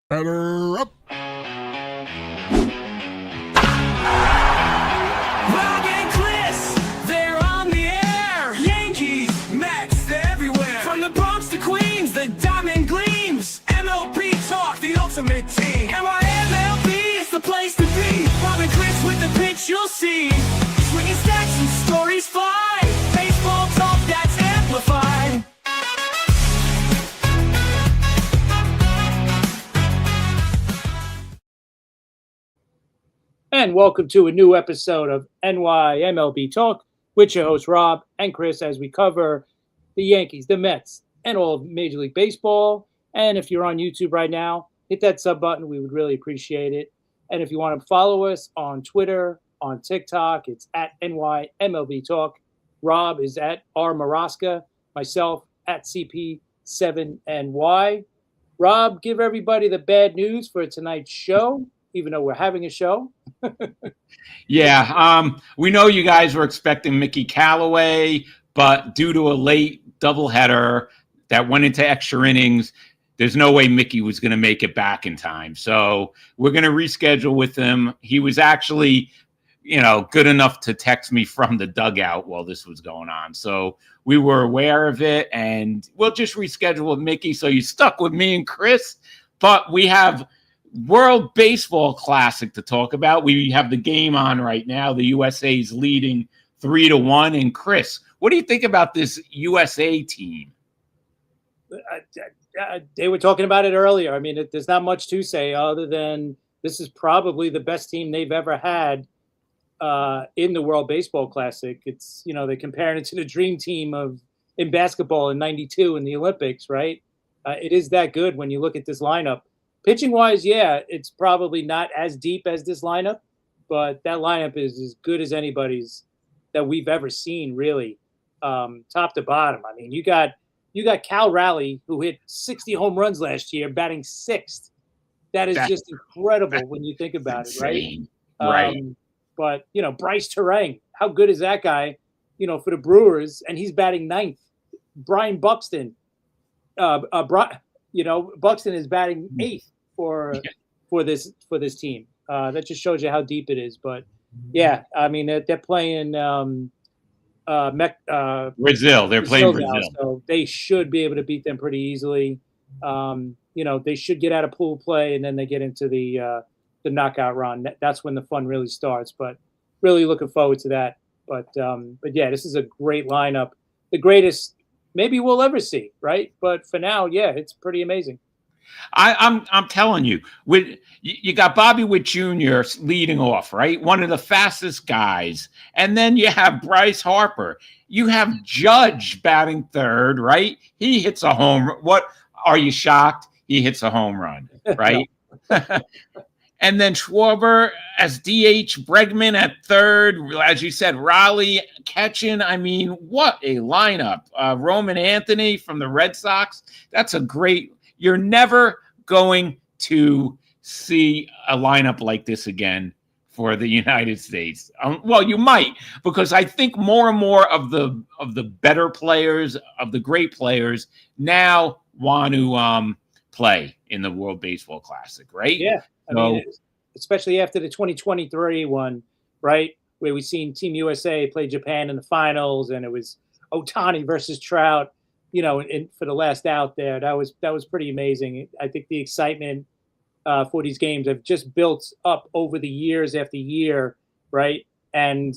Batter up. Rob and Chris, they're on the air. Yankees, Mets, they're everywhere. From the Bronx to Queens, the diamond gleams. MLB talk, the ultimate team. MLB is the place to be. Rob and Chris with the pitch you'll see. Swinging stacks and stories fly. Baseball talk that's amplified. And welcome to a new episode of NYMLB Talk with your host Rob and Chris as we cover the Yankees, the Mets, and all of Major League Baseball. And if you're on YouTube right now, hit that sub button. We would really appreciate it. And if you want to follow us on Twitter, on TikTok, it's at NYMLB Talk. Rob is at R Maraska, myself at CP7NY. Rob, give everybody the bad news for tonight's show, even though we're having a show. Yeah, we know you guys were expecting Mickey Callaway, but due to a late doubleheader that went into extra innings, there's no way Mickey was going to make it back in time. So we're going to reschedule with him. He was actually, good enough to text me from the dugout while this was going on. So we were aware of it, and we'll just reschedule with Mickey. So you stuck with me and Chris, but we have World Baseball Classic to talk about. We have the game on right now. The USA is leading 3-1. And Chris, what do you think about this USA team? They were talking about it earlier. I mean, there's not much to say other than this is probably the best team they've ever had in the World Baseball Classic. It's, they're comparing it to the dream team in basketball in '92 in the Olympics, right? It is that good when you look at this lineup. Pitching wise, yeah, it's probably not as deep as this lineup, but that lineup is as good as anybody's that we've ever seen, really, top to bottom. I mean, you got Cal Raleigh, who hit 60 home runs last year, batting sixth. That is just incredible when you think about it, right? Right. But Bryce Terang, how good is that guy? For the Brewers, and he's batting ninth. Brian Buxton, Buxton is batting eighth for this team. That just shows you how deep it is. But yeah, I mean they're playing Brazil. They're playing Brazil now, so they should be able to beat them pretty easily. They should get out of pool play, and then they get into the knockout run. That's when the fun really starts. But really looking forward to that. But yeah, this is a great lineup, the greatest maybe we'll ever see, right? But for now, yeah, it's pretty amazing. I'm telling you, you got Bobby Witt Jr. leading off, right? One of the fastest guys. And then you have Bryce Harper. You have Judge batting third, right? He hits a home run. What, are you shocked? He hits a home run, right? And then Schwarber as DH, Bregman at third. As you said, Raleigh catching. I mean, what a lineup. Roman Anthony from the Red Sox. That's a great – you're never going to see a lineup like this again for the United States. Well, you might, because I think more and more of the better players, of the great players, now want to play in the World Baseball Classic, right? Yeah. I mean, especially after the 2023 one, right, where we seen Team USA play Japan in the finals, and it was Ohtani versus Trout, for the last out there. That was pretty amazing. I think the excitement for these games have just built up over the years after year, right? And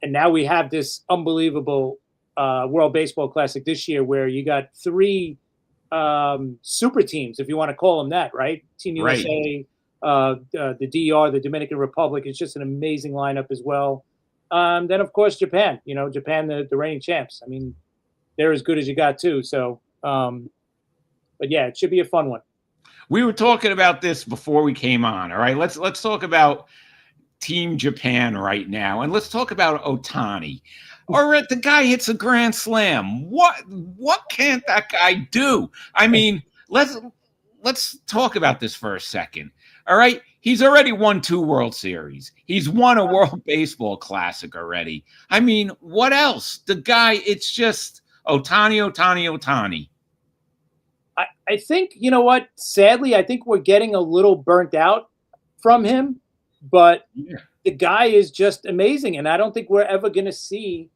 now we have this unbelievable World Baseball Classic this year, where you got three super teams, if you want to call them that, right? Team USA, the DR, the Dominican Republic. It's just an amazing lineup as well. Then of course Japan. Japan, the reigning champs. I mean, they're as good as you got too. So, but yeah, it should be a fun one. We were talking about this before we came on. All right, let's talk about Team Japan right now, and let's talk about Ohtani. All right, the guy hits a grand slam. What can't that guy do? I mean, let's talk about this for a second. All right, he's already won 2 World Series. He's won a World Baseball Classic already. I mean, what else? The guy, it's just Ohtani. I I think, you know what? Sadly, I think we're getting a little burnt out from him, but Yeah. the guy is just amazing. And I don't think we're ever going to see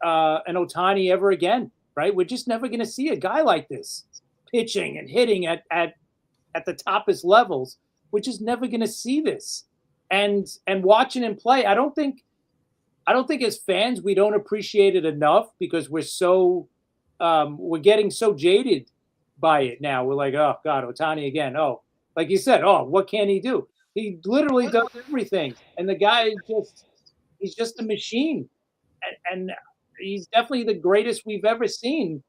an Ohtani ever again, right? We're just never going to see a guy like this pitching and hitting at the toppest levels. We're just never going to see this. And watching him play, I don't think as fans we don't appreciate it enough because we're getting so jaded by it now. We're like, oh God, Ohtani again. Oh, like you said, oh, what can he do? He literally does everything, and the guy he's just a machine, and he's definitely the greatest we've ever seen.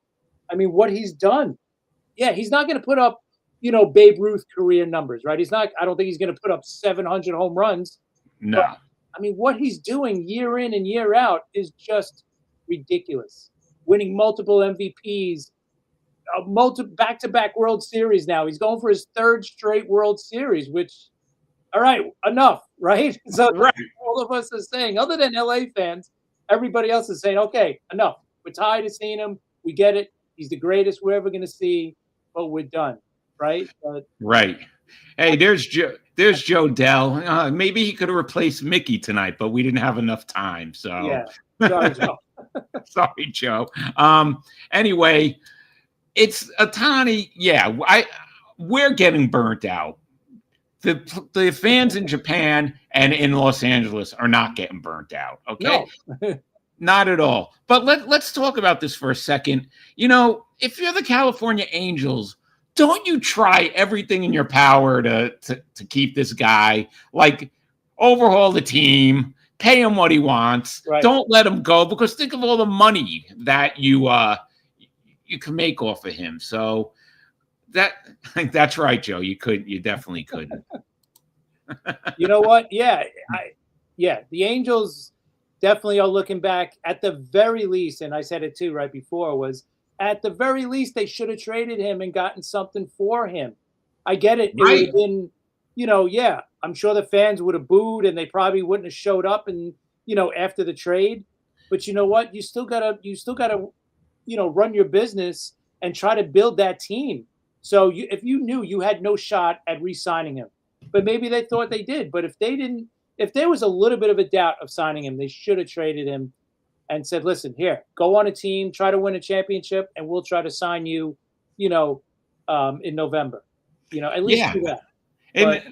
I mean, what he's done. Yeah, he's not going to put up, Babe Ruth career numbers, right? He's not. I don't think he's going to put up 700 home runs. No. But, I mean, what he's doing year in and year out is just ridiculous. Winning multiple MVPs, back-to-back World Series now. He's going for his third straight World Series, which, all right, enough, right? So Right. all of us are saying, other than LA fans, everybody else is saying, okay, enough. We're tired of seeing him. We get it. He's the greatest we're ever going to see, but we're done, right? Right. Hey, there's Joe Dell. Maybe he could have replaced Mickey tonight, but we didn't have enough time. So Yeah. Sorry, Joe. sorry, Joe. Anyway, it's Ohtani. Yeah, we're getting burnt out. The fans in Japan and in Los Angeles are not getting burnt out. Okay. No. Not at all. But let's talk about this for a second. If you're the California Angels, don't you try everything in your power to keep this guy, like overhaul the team, pay him what he wants. Right. Don't let him go, because think of all the money that you can make off of him. So that's right, Joe. You definitely couldn't. You know what? Yeah. The Angels definitely are looking back at the very least, and I said it too right before, was at the very least they should have traded him and gotten something for him. I get it. It would have been, I'm sure the fans would have booed and they probably wouldn't have showed up and, after the trade. But you know what? You still gotta, run your business and try to build that team. So if you knew you had no shot at re-signing him, but maybe they thought they did, but if there was a little bit of a doubt of signing him, they should have traded him and said, listen, here, go on a team, try to win a championship, and we'll try to sign you, in November. At least do that. And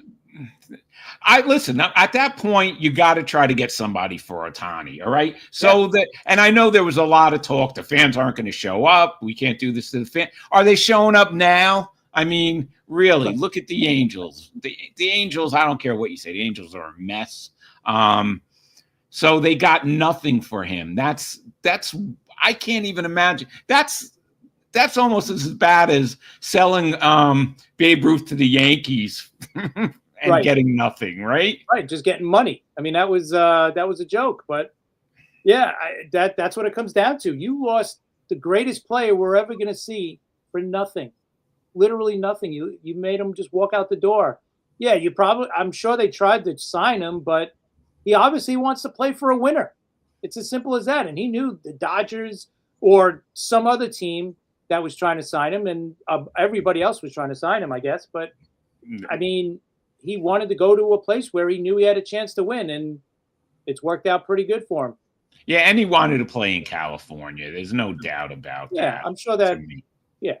listen, at that point, you got to try to get somebody for Ohtani. All right. So and I know there was a lot of talk. The fans aren't going to show up. We can't do this to the fan. Are they showing up now? I mean, really, look at the Angels. The Angels, I don't care what you say. The Angels are a mess. So they got nothing for him. That's I can't even imagine. That's almost as bad as selling Babe Ruth to the Yankees and getting nothing, right? Right, just getting money. I mean, that was a joke, but yeah, that's what it comes down to. You lost the greatest player we're ever going to see for nothing, literally nothing. You made him just walk out the door. Yeah, I'm sure they tried to sign him, but he obviously wants to play for a winner. It's as simple as that. And he knew the Dodgers or some other team that was trying to sign him, and everybody else was trying to sign him, I guess. But, I mean, he wanted to go to a place where he knew he had a chance to win, and it's worked out pretty good for him. Yeah, and he wanted to play in California. There's no doubt about that. Yeah, I'm sure that – yeah.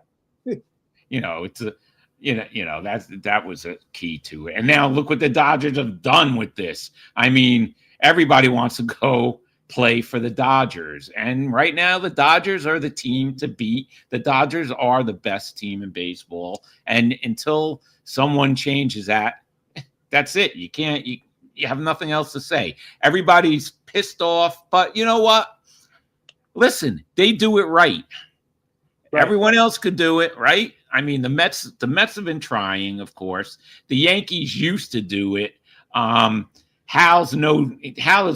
It's a – that was a key to it. And now look what the Dodgers have done with this. I mean, everybody wants to go play for the Dodgers. And right now, the Dodgers are the team to beat. The Dodgers are the best team in baseball. And until someone changes that, that's it. You have nothing else to say. Everybody's pissed off. But you know what? Listen, they do it right. Everyone else could do it, right? I mean, the Mets have been trying, of course. The Yankees used to do it. Hal is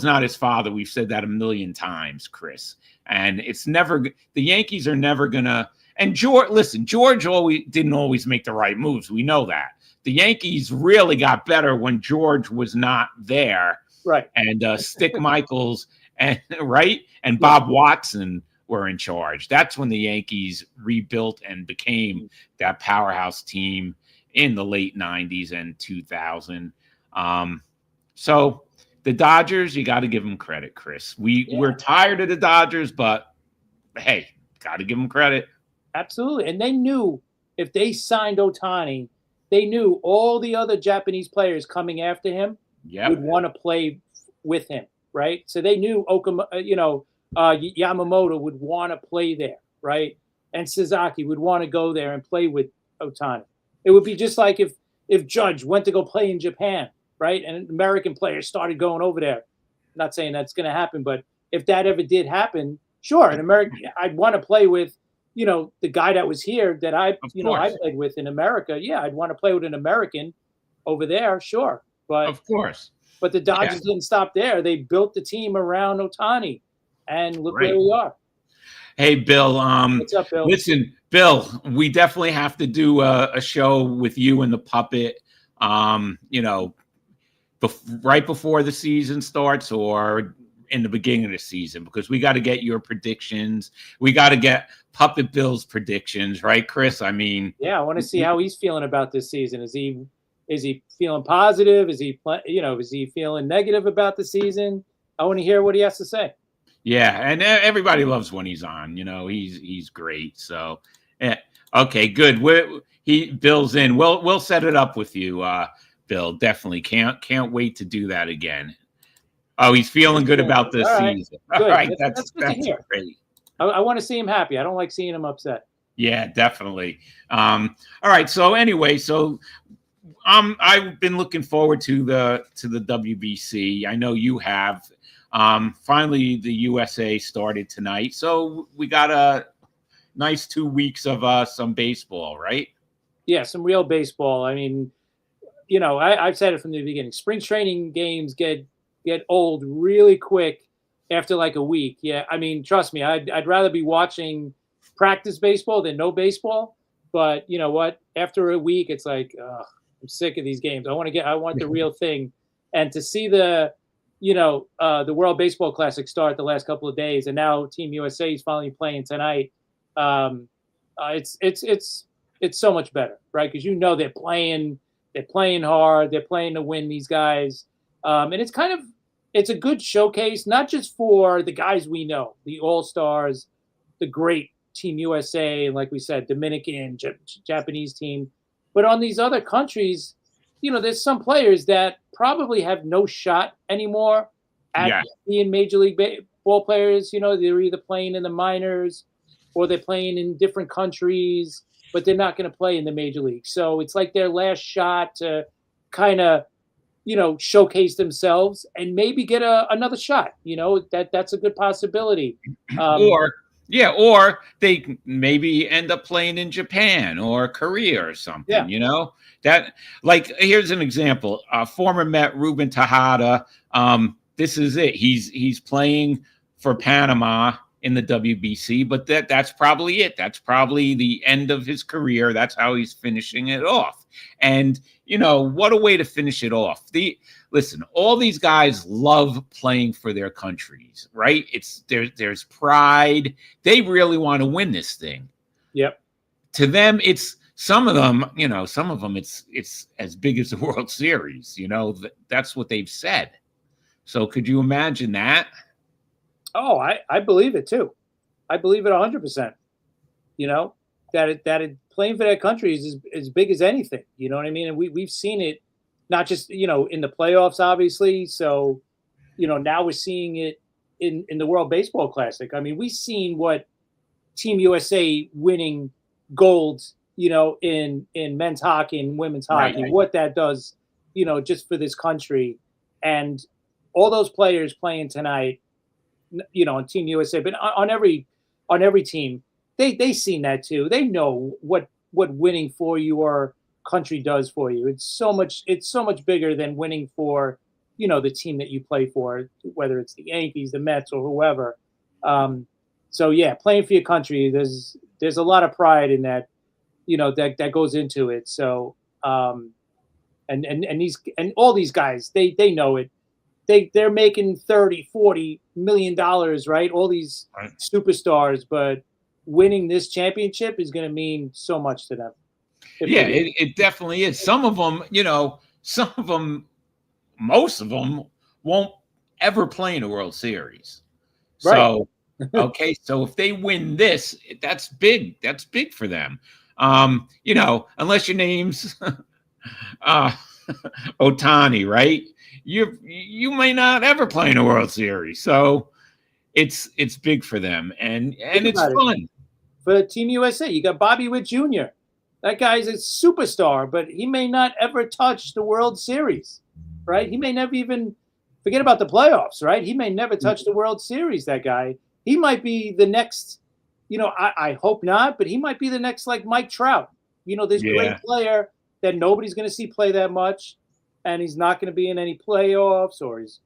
not his father. We've said that a million times, Chris. And the Yankees are never gonna. And George didn't always make the right moves. We know that. The Yankees really got better when George was not there. Right. And Stick Michaels and Bob Watson were in charge. That's when the Yankees rebuilt and became that powerhouse team in the late 90s and 2000. So the Dodgers, you got to give them credit, Chris. We're tired of the Dodgers, but hey, got to give them credit. Absolutely. And they knew if they signed Ohtani, they knew all the other Japanese players coming after him would want to play with him, right? So they knew Yamamoto would want to play there, right? And Sasaki would want to go there and play with Ohtani. It would be just like if Judge went to go play in Japan, right? And American players started going over there. Not saying that's going to happen, but if that ever did happen, sure, in America, I'd want to play with, the guy that was here that I played with in America. Yeah, I'd want to play with an American over there, sure. But of course. But the Dodgers didn't stop there. They built the team around Ohtani, and look where we are. Hey, Bill. What's up, Bill? Listen, Bill, we definitely have to do a show with you and the puppet. Right before the season starts or in the beginning of the season, because we got to get your predictions. We got to get Puppet Bill's predictions, right, Chris? I mean, yeah, I want to see how he's feeling about this season. Is he feeling positive? Is he feeling negative about the season? I want to hear what he has to say. Yeah, and everybody loves when he's on. He's great. So, okay, good. Bill's in. We'll set it up with you, Bill. Definitely can't wait to do that again. Oh, he's feeling good about this season. All right, that's great. I want to see him happy. I don't like seeing him upset. Yeah, definitely. All right. So anyway, I've been looking forward to the WBC. I know you have. Finally, the USA started tonight, so we got a nice 2 weeks of some baseball, right? Yeah, some real baseball. I mean, I've said it from the beginning. Spring training games get old really quick after like a week. Yeah, I mean, trust me, I'd rather be watching practice baseball than no baseball. But you know what? After a week, it's like I'm sick of these games. I want the real thing. And to see the World Baseball Classic start the last couple of days, and now Team USA is finally playing tonight. It's so much better, right? Because they're playing hard, they're playing to win, these guys, and it's a good showcase, not just for the guys we know, the All-Stars, the great Team USA, like we said, Dominican, Japanese team, but on these other countries. There's some players that probably have no shot anymore at being Major League Baseball players. They're either playing in the minors or they're playing in different countries, but they're not going to play in the Major League. So it's like their last shot to kind of, showcase themselves and maybe get another shot. That's a good possibility. Or they maybe end up playing in Japan or Korea or something, that, like, here's an example, former Met Ruben Tejada. This is it. He's playing for Panama in the WBC, but that's probably it. That's probably the end of his career. That's how he's finishing it off. And, what a way to finish it off. Listen, all these guys love playing for their countries, right? There's pride. They really want to win this thing. Yep. To them, some of them, it's as big as the World Series. That's what they've said. So could you imagine that? Oh, I believe it too. I believe it 100%. That playing for their country is as big as anything. You know what I mean? And we've seen it, not just in the playoffs, obviously. So, now we're seeing it in the World Baseball Classic. I mean, we've seen what Team USA winning gold, in men's hockey and women's hockey, what that does, just for this country, and all those players playing tonight, on Team USA, but on every team, they seen that too. They know what winning for your country does for you. It's so much bigger than winning for, the team that you play for, whether it's the Yankees, the Mets, or whoever. So yeah, playing for your country, there's a lot of pride in that, that goes into it. So, and all these guys, they know it. they're making 30, 40 million dollars, right? All these superstars, but winning this championship is going to mean so much to them. Yeah, it definitely is. Some of them, most of them won't ever play in a World Series. So, okay, so if they win this, that's big. That's big for them. Unless your name's Otani, right? You may not ever play in a World Series. So it's big for them, and it's fun. For Team USA, you got Bobby Witt Jr. That guy's a superstar, but he may not ever touch the World Series, right? He may never even forget about the playoffs, right? He may never touch the World Series, that guy. He might be the next, I hope not, but he might be the next, like, Mike Trout. This great player that nobody's going to see play that much, and he's not going to be in any playoffs, or he's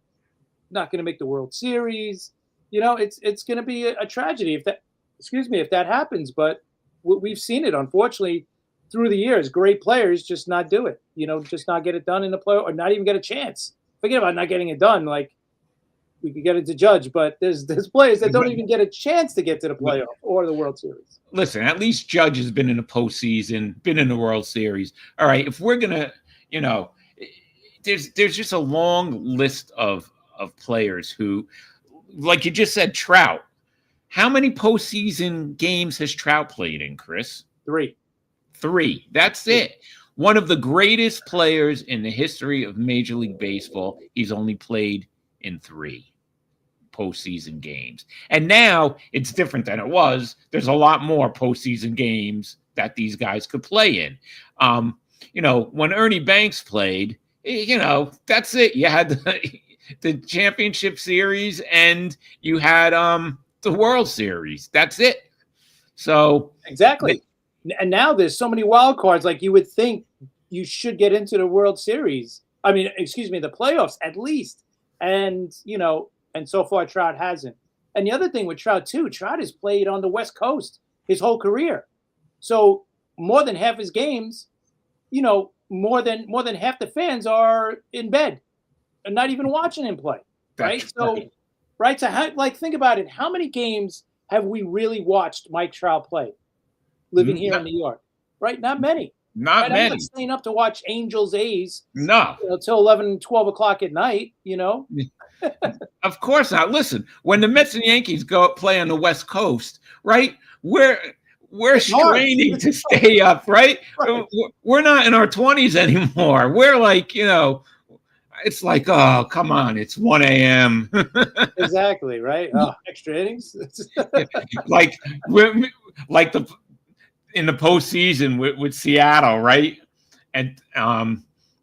not going to make the World Series. It's going to be a tragedy if that happens, but we've seen it, unfortunately, through the years. Great players just not do it, just not get it done in the playoff, or not even get a chance. Forget about not getting it done. Like, we could get it to Judge, but there's players that don't even get a chance to get to the playoff or the World Series. Listen, at least Judge has been in the postseason, been in the World Series. All right, if we're gonna, there's just a long list of players who, like you just said, Trout. How many postseason games has Trout played in, Chris? 3. That's it. One of the greatest players in the history of Major League Baseball. He's only played in 3 postseason games. And now it's different than it was. There's a lot more postseason games that these guys could play in. When Ernie Banks played, that's it. You had the championship series and you had the World Series. That's it. So exactly. And now there's so many wild cards. Like, you would think you should get into the World Series. The playoffs at least. And so far Trout hasn't. And the other thing with Trout too, Trout has played on the West Coast his whole career. So more than half his games, more than half the fans are in bed and not even watching him play. Right. So think about it. How many games have we really watched Mike Trout play living here in New York? Right? Not many. Not many. I'm not staying up to watch Angels A's. No. Till 11, 12 o'clock at night, Of course not. Listen, when the Mets and Yankees go play on the West Coast, right? We're straining to stay up, right? We're not in our 20s anymore. We're like, it's like, oh, come on, it's 1 a.m. Exactly, right? Oh, extra innings. like in the postseason with Seattle, right? And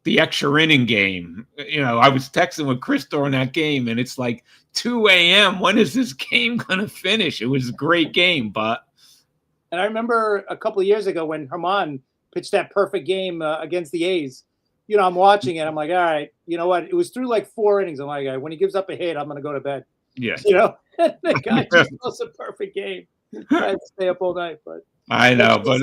the extra inning game. I was texting with Chris during that game, and it's like 2 a.m. When is this game going to finish? It was a great game, but. And I remember a couple of years ago when Herman pitched that perfect game against the A's. I'm watching it. I'm like, all right, you know what? It was through like 4 innings. I'm like, when he gives up a hit, I'm going to go to bed. Yeah. The guy just was a perfect game. I had to stay up all night, but. I know, but.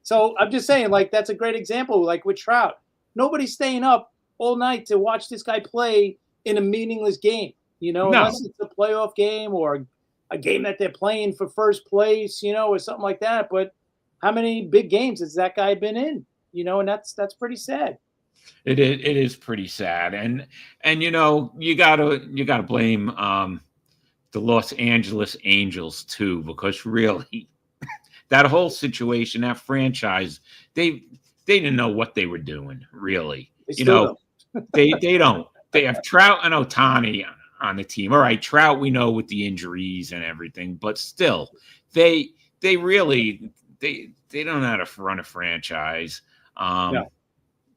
So I'm just saying, like, that's a great example, like with Trout. Nobody's staying up all night to watch this guy play in a meaningless game, unless it's a playoff game or a game that they're playing for first place, or something like that. But how many big games has that guy been in? And that's pretty sad. It is pretty sad, and you gotta blame the Los Angeles Angels too, because really that whole situation, that franchise, they didn't know what they were doing, really. They don't. They have Trout and Otani on the team. All right, Trout, we know with the injuries and everything, but still, they really don't know how to run a franchise.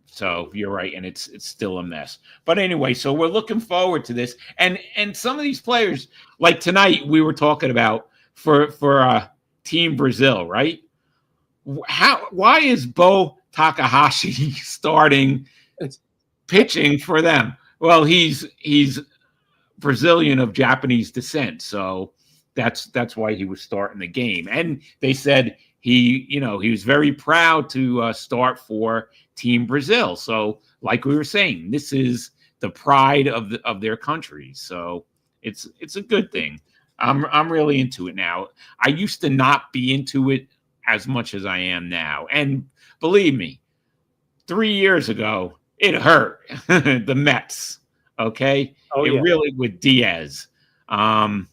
So you're right, and it's still a mess. But anyway, so we're looking forward to this, and some of these players, like tonight, we were talking about for Team Brazil, right? Why is Bo Takahashi starting pitching for them? Well, he's Brazilian of Japanese descent, so that's why he was starting the game. And they said he was very proud to start for Team Brazil. So, like we were saying, this is the pride of their countries. So it's a good thing. I'm really into it now. I used to not be into it as much as I am now. And believe me, 3 years ago, it hurt. The Mets. Okay. Oh, yeah. Really, with Diaz. That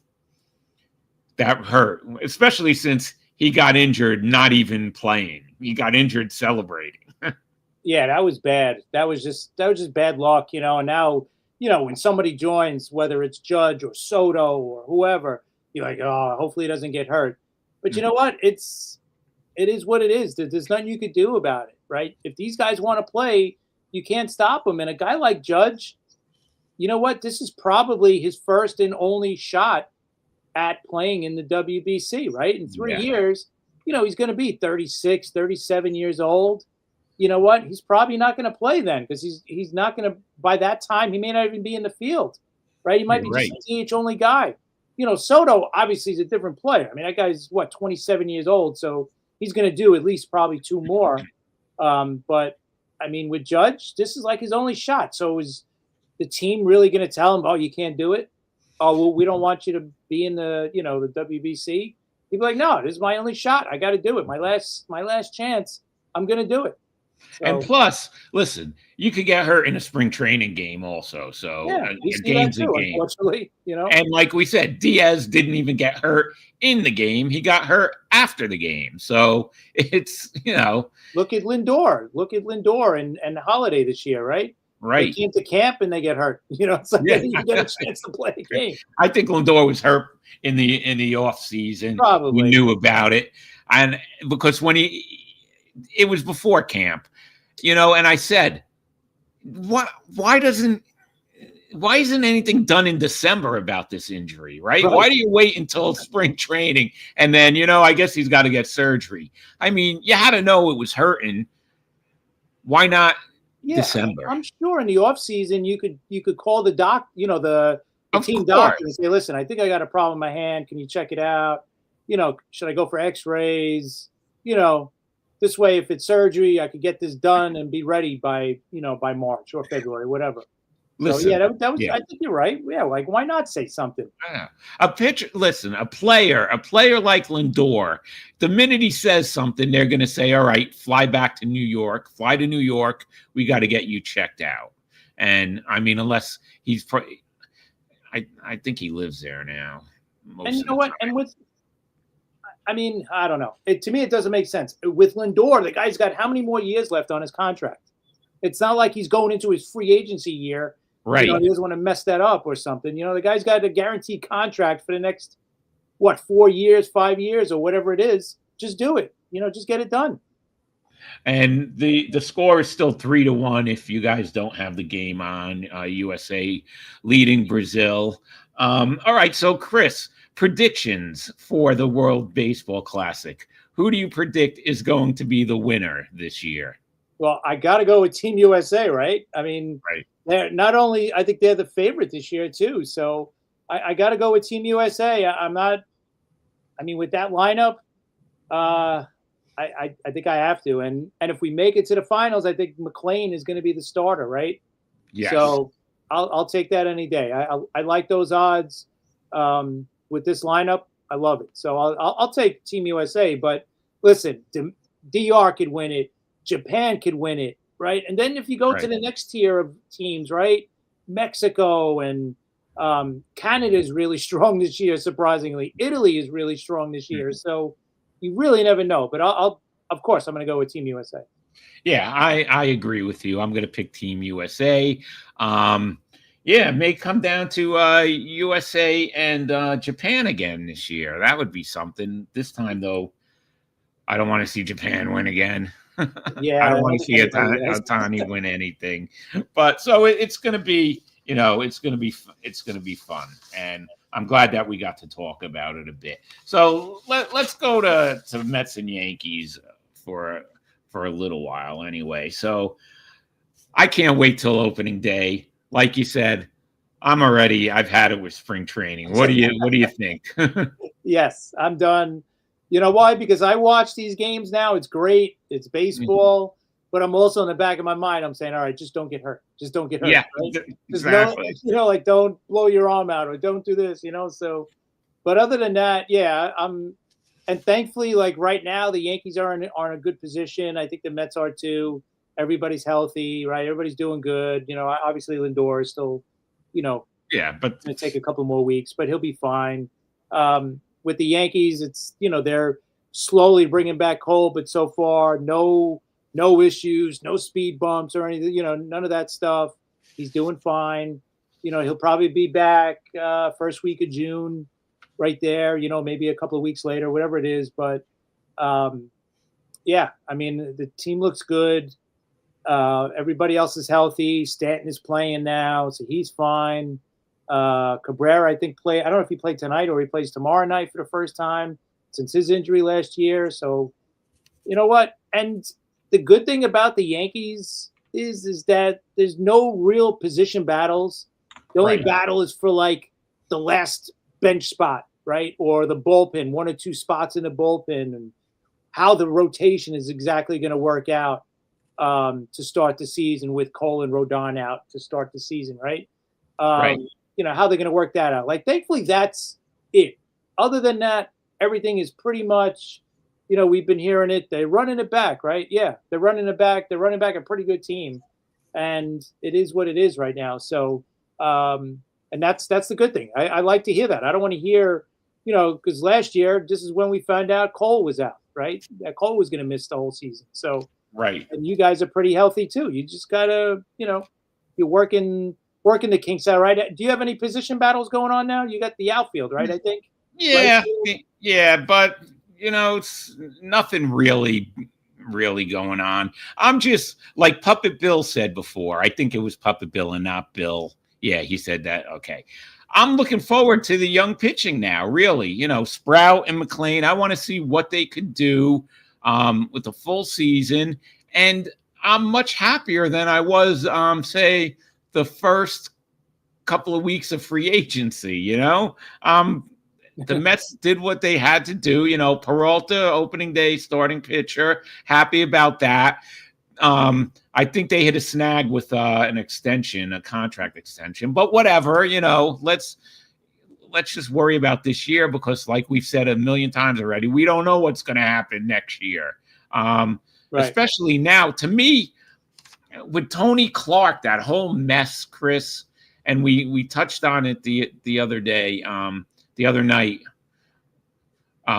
hurt, especially since he got injured not even playing. He got injured celebrating. Yeah, that was bad. That was just bad luck, And now, when somebody joins, whether it's Judge or Soto or whoever, you're like, oh, hopefully he doesn't get hurt. But you know what? It is what it is. There's nothing you could do about it, right? If these guys want to play, you can't stop them. And a guy like Judge, you know what? This is probably his first and only shot at playing in the WBC, right? In 3 years, he's going to be 36, 37 years old. You know what? He's probably not going to play then because he's not going to, by that time, he may not even be in the field, right? He might be just a DH only guy. Soto obviously is a different player. I mean, that guy's 27 years old, so he's going to do at least probably 2 more. But I mean, with Judge, this is like his only shot. So is the team really going to tell him, oh, you can't do it? Oh, well, we don't want you to be in the, the WBC. He'd be like, no, this is my only shot. I got to do it. My last chance. I'm going to do it. So, and plus, listen, you could get hurt in a spring training game also. So a game's a game. Unfortunately, And like we said, Diaz didn't even get hurt in the game. He got hurt after the game. So it's, Look at Lindor and Holiday this year, right? Right. They came to camp and they get hurt. It's like they didn't get a chance to play a game. I think Lindor was hurt in the off season. Probably. We knew about it. And because it was before camp, and I said, why isn't anything done in December about this injury, right? Why do you wait until spring training? And then, I guess he's got to get surgery. I mean, you had to know it was hurting. Why not December? I'm sure in the off season you could call the doc, the team doctor and say, listen, I think I got a problem in my hand. Can you check it out? Should I go for x-rays? This way, if it's surgery, I could get this done and be ready by March or February, whatever. Listen, so that was. I think you're right. Yeah, like why not say something? Yeah. A player like Lindor, the minute he says something, they're going to say, "All right, fly back to New York. Fly to New York. We got to get you checked out." And I mean, unless he's, I think he lives there now. And you know what? And I don't know. To me, it doesn't make sense. With Lindor, the guy's got how many more years left on his contract? It's not like he's going into his free agency year. Right. He doesn't want to mess that up or something. The guy's got a guaranteed contract for the next, 4 years, 5 years, or whatever it is. Just do it. Just get it done. And the score is still 3-1 if you guys don't have the game on. USA leading Brazil. All right, so Chris, predictions for the World Baseball Classic. Who do you predict is going to be the winner this year? Well, I got to go with Team USA, right? I mean, they're not only, I think they're the favorite this year too. So I got to go with Team USA. With that lineup, I think I have to. And if we make it to the finals, I think McClain is going to be the starter, right? Yes. So I'll take that any day. I like those odds. With this lineup, I love it. So I'll take Team USA. But listen, DR could win it. Japan could win it, right? And then if you go to the next tier of teams, right? Mexico and Canada is really strong this year, surprisingly. Italy is really strong this year. So you really never know. But of course, I'm going to go with Team USA. Yeah, I agree with you. I'm going to pick Team USA. It may come down to USA and Japan again this year. That would be something. This time, though, I don't want to see Japan win again. Yeah, I don't want to see Ohtani win anything. But so it's going to be, it's going to be fun, and I'm glad that we got to talk about it a bit. So let's go to Mets and Yankees for a little while, anyway. So I can't wait till opening day. Like you said, I've had it with spring training. What do you think? Yes, I'm done. You know why? Because I watch these games now. It's great. It's baseball. but I'm also in the back of my mind, I'm saying, all right, just don't get hurt. Just don't get hurt. Yeah, Right? exactly. Like don't blow your arm out or don't do this, so, but other than that, yeah, and thankfully, like right now, the Yankees are in a good position. I think the Mets are too. Everybody's healthy, right? Everybody's doing good. Obviously Lindor is still, Yeah, but going to take a couple more weeks, but he'll be fine. With the Yankees, it's they're slowly bringing back Cole, but so far no issues, no speed bumps or anything. None of that stuff. He's doing fine. He'll probably be back first week of June, right there. Maybe a couple of weeks later, whatever it is. But yeah, I mean the team looks good. Everybody else is healthy. Stanton is playing now, so he's fine. Cabrera, I think, I don't know if he played tonight or he plays tomorrow night for the first time since his injury last year. So, you know what? And the good thing about the Yankees is that there's no real position battles. The only battle is for like the last bench spot, right? Or the bullpen, one or two spots in the bullpen, and how the rotation is exactly going to work out to start the season with Cole and Rodon out to start the season, right? right. How they're going to work that out. Like, thankfully, that's it. Other than that, everything is pretty much, we've been hearing it. They're running it back, right? Yeah, they're running it back. They're running back a pretty good team, and it is what it is right now. So, and that's the good thing. I like to hear that. I don't want to hear, because last year, this is when we found out Cole was out, right? That Cole was going to miss the whole season. So, right. And you guys are pretty healthy too. You just gotta, you're working the kinks out, right? Do you have any position battles going on now? You got the outfield, right? I think. Yeah, right? yeah, but it's nothing really going on. I'm just like Puppet Bill said before. I think it was Puppet Bill and not Bill. Yeah, he said that. Okay. I'm looking forward to the young pitching now, really. Sprout and McLean. I want to see what they could do with the full season. And I'm much happier than I was, say, the first couple of weeks of free agency. The Mets did what they had to do. Peralta, opening day, starting pitcher. Happy about that. I think they hit a snag with an extension, a contract extension. But whatever, let's just worry about this year because, like we've said a million times already, we don't know what's going to happen next year. Right. Especially now, to me, with Tony Clark, that whole mess, Chris, and we touched on it the other day, the other night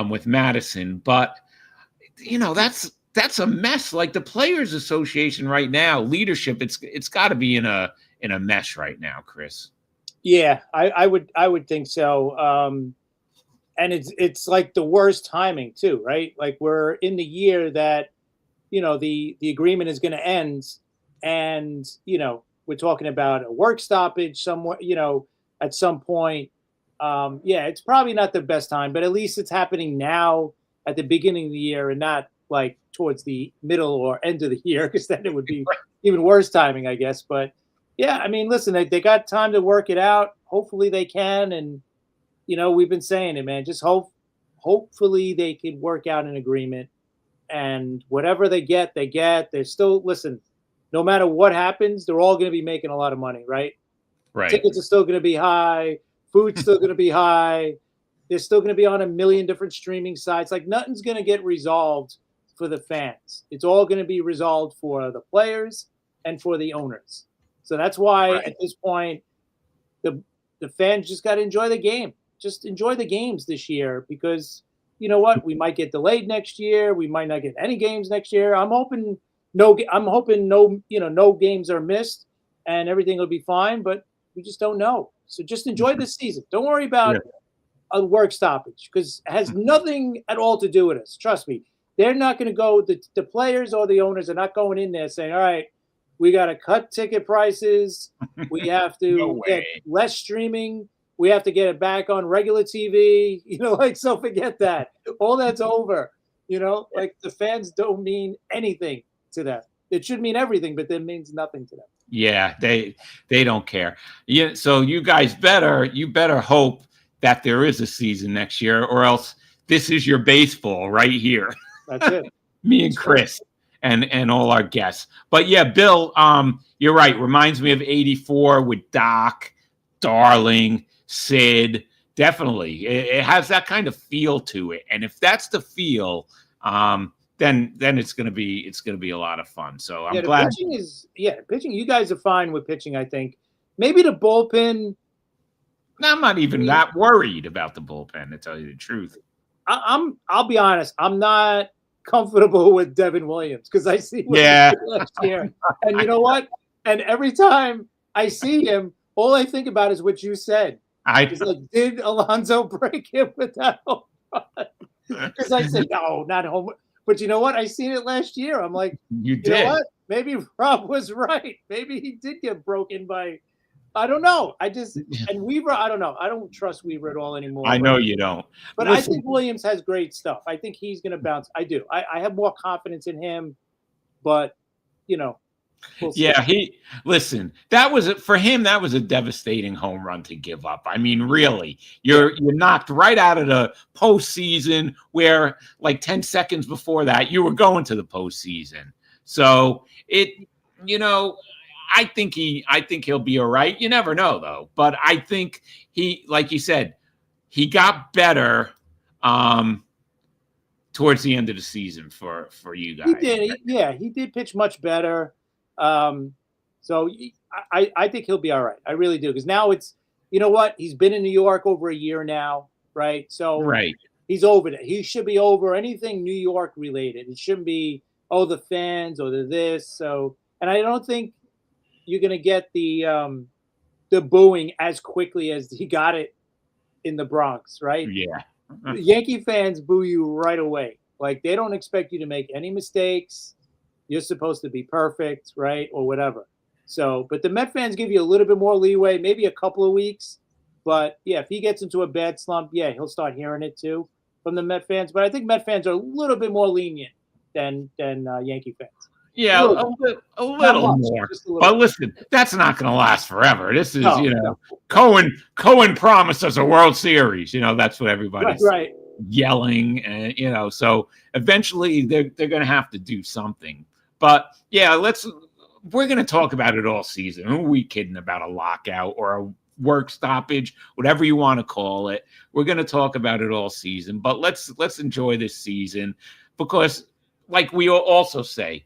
with Madison. But that's a mess. Like the Players Association right now, leadership, it's got to be in a mess right now, Chris. Yeah, I would think so. And it's like the worst timing too, right? Like we're in the year that the agreement is going to end, and we're talking about a work stoppage somewhere, at some point. Yeah, it's probably not the best time, but at least it's happening now at the beginning of the year and not like towards the middle or end of the year, because then it would be even worse timing, I guess. But yeah, I mean, listen, they got time to work it out. Hopefully they can. And, we've been saying it, man, just hopefully they could work out an agreement, and whatever they get, they're still, listen, no matter what happens, they're all going to be making a lot of money, right? Right. Tickets are still going to be high. Food's still going to be high. They're still going to be on a million different streaming sites. Like nothing's going to get resolved for the fans. It's all going to be resolved for the players and for the owners. So that's why at this point, the fans just got to enjoy the game. Just enjoy the games this year, because you know what? We might get delayed next year. We might not get any games next year. I'm hoping no games are missed and everything will be fine, but we just don't know. So just enjoy this season. Don't worry about a work stoppage, because it has nothing at all to do with us. Trust me. They're not going to go, the players or the owners are not going in there saying, all right, we got to cut ticket prices. We have to get less streaming. We have to get it back on regular TV. So forget that. All that's over. Like the fans don't mean anything to them. It should mean everything, but that means nothing to them. Yeah, they don't care. Yeah, so you guys better hope that there is a season next year, or else this is your baseball right here. That's it. Me and Chris. and all our guests. But yeah, Bill, you're right. Reminds me of '84 with Doc, Darling, Sid. Definitely, it has that kind of feel to it. And if that's the feel, then it's gonna be a lot of fun. So I'm glad. Pitching. You guys are fine with pitching. I think maybe the bullpen. I'm not even that worried about the bullpen, to tell you the truth. I'll be honest. I'm not comfortable with Devin Williams because I see what he did last year, and you know what? And every time I see him, all I think about is what you said. It's like, did Alonso break him with that home run? Because I said, no, not home. But you know what? I seen it last year. I'm like, you know what? Maybe Rob was right. Maybe he did get broken by, I don't know. And Weaver, I don't know. I don't trust Weaver at all anymore. I know you don't. But listen, I think Williams has great stuff. I think he's going to bounce. I do. I have more confidence in him. But, you know. We'll that was for him. That was a devastating home run to give up. I mean, really, you're knocked right out of the postseason where like 10 seconds before that you were going to the postseason. So I think he'll be all right. You never know though. But I think he, like you said, he got better towards the end of the season for you guys. He did. He did pitch much better. So I think he'll be all right. I really do. Because now it's, you know what? He's been in New York over a year now, right? So he's over it. He should be over anything New York related. It shouldn't be, the fans or the this. So, and I don't think you're going to get the booing as quickly as he got it in the Bronx, right? Yeah. Yankee fans boo you right away. Like, they don't expect you to make any mistakes. You're supposed to be perfect, right? Or whatever. So, but the Met fans give you a little bit more leeway, maybe a couple of weeks. But yeah, if he gets into a bad slump, he'll start hearing it too from the Met fans. But I think Met fans are a little bit more lenient than Yankee fans. Yeah, a little more. But listen, that's not going to last forever. This is, Cohen promised us a World Series. That's what everybody's yelling, and so eventually they're going to have to do something. But yeah, we're going to talk about it all season. Who are we kidding about a lockout or a work stoppage, whatever you want to call it? We're going to talk about it all season. But let's enjoy this season because, like we also say,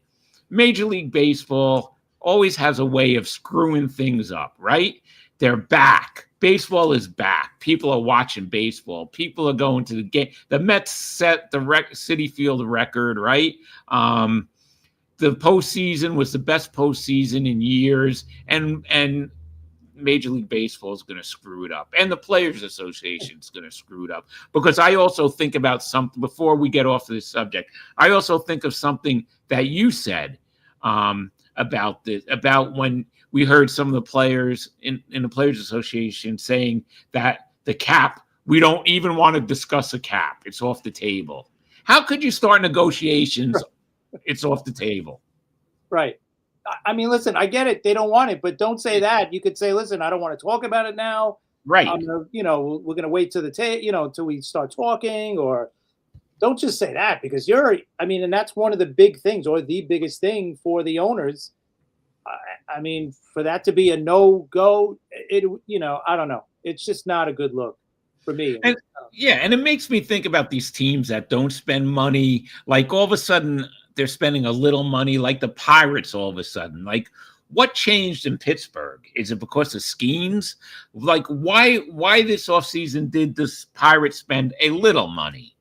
Major League Baseball always has a way of screwing things up, right? They're back. Baseball is back. People are watching baseball. People are going to the game. The Mets set the Citi Field record, right? The postseason was the best postseason in years, and Major League Baseball is going to screw it up, and the Players Association is going to screw it up. Because I also think about something before we get off of this subject. I also think of something that you said about this, about when we heard some of the players in the Players Association saying that the cap, we don't even want to discuss a cap. It's off the table. How could you start negotiations? It's off the table. Right. I mean, listen, I get it. They don't want it, but don't say that. You could say, listen, I don't want to talk about it now. Right. We're going to wait till until we start talking, or don't just say that because and that's one of the big things, or the biggest thing for the owners. I mean, for that to be a no-go, I don't know. It's just not a good look for me. And it makes me think about these teams that don't spend money. Like all of a sudden they're spending a little money, like the Pirates all of a sudden. Like, what changed in Pittsburgh? Is it because of schemes? Like, why this offseason did this Pirates spend a little money?